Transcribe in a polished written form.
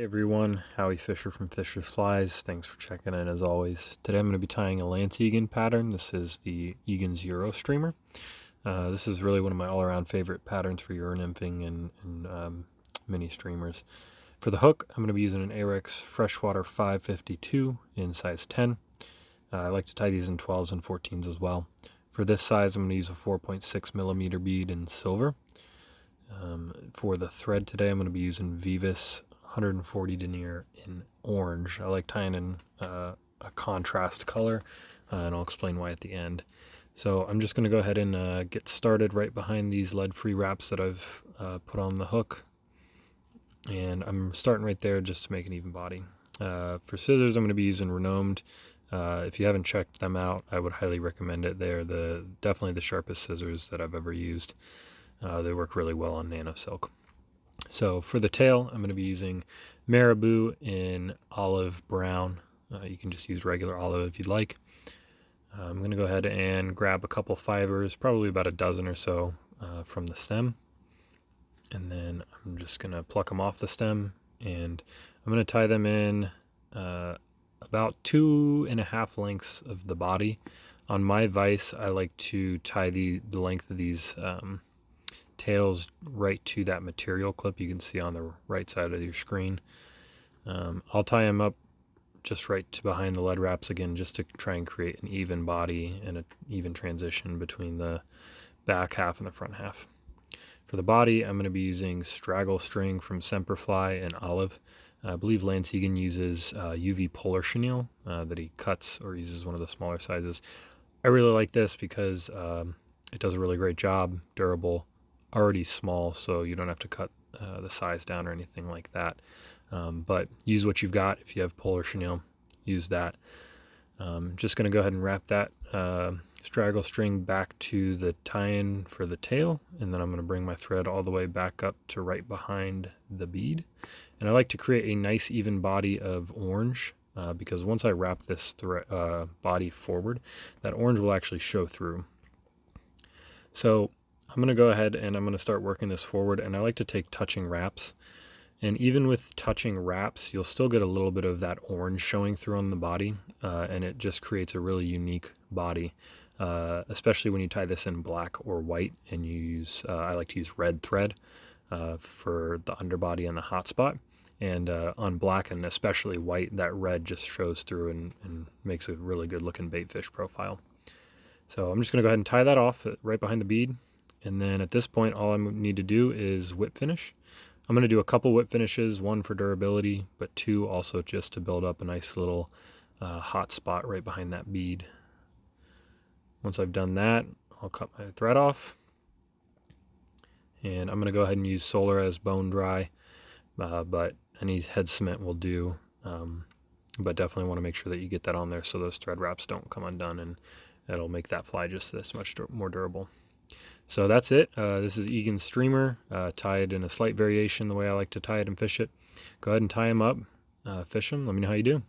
Everyone, Howie Fisher from Fisher's Flies. Thanks for checking in as always. Today I'm going to be tying a Lance Egan pattern. This is the Egan Zero streamer. This is really one of my all-around favorite patterns for Euro nymphing and mini streamers. For the hook, I'm going to be using an Ahrex Freshwater 552 in size 10. I like to tie these in 12s and 14s as well. For this size, I'm going to use a 4.6 millimeter bead in silver. For the thread today, I'm going to be using Vivis 140 denier in orange. I like tying in a contrast color, and I'll explain why at the end. So I'm just going to go ahead and get started right behind these lead-free wraps that I've put on the hook. And I'm starting right there just to make an even body. For scissors, I'm going to be using Renomed. If you haven't checked them out, I would highly recommend it. They're definitely the sharpest scissors that I've ever used. They work really well on nano silk. So for the tail, I'm going to be using Marabou in olive brown. You can just use regular olive if you'd like. I'm going to go ahead and grab a couple fibers, probably about a dozen or so from the stem. And then I'm just going to pluck them off the stem, and I'm going to tie them in about 2.5 lengths of the body. On my vise, I like to tie the length of these tails right to that material clip you can see on the right side of your screen. I'll tie them up just right to behind the lead wraps again, just to try and create an even body and an even transition between the back half and the front half. For the body, I'm going to be using Straggle String from Semperfli and olive. I believe Lance Egan uses UV polar chenille that he cuts or uses one of the smaller sizes. I really like this because it does a really great job, durable, already small, so you don't have to cut the size down or anything like that. But use what you've got. If you have polar chenille, use that. Just going to go ahead and wrap that straggle string back to the tie-in for the tail, and then I'm going to bring my thread all the way back up to right behind the bead. And I like to create a nice even body of orange because once I wrap this body forward, that orange will actually show through. So I'm going to go ahead and I'm going to start working this forward, and I like to take touching wraps. And even with touching wraps, you'll still get a little bit of that orange showing through on the body, and it just creates a really unique body, especially when you tie this in black or white, and you use, I like to use red thread for the underbody and the hot spot. And on black and especially white, that red just shows through and makes a really good looking baitfish profile. So I'm just going to go ahead and tie that off right behind the bead. And then at this point, all I need to do is whip finish. I'm going to do a couple whip finishes, one for durability, but two also just to build up a nice little hot spot right behind that bead. Once I've done that, I'll cut my thread off. And I'm going to go ahead and use Solar as bone dry, but any head cement will do. But definitely want to make sure that you get that on there so those thread wraps don't come undone, and it'll make that fly just this much more durable. So that's it. This is Egan's streamer, tied in a slight variation the way I like to tie it and fish it. Go ahead and tie them up, fish them. Let me know how you do.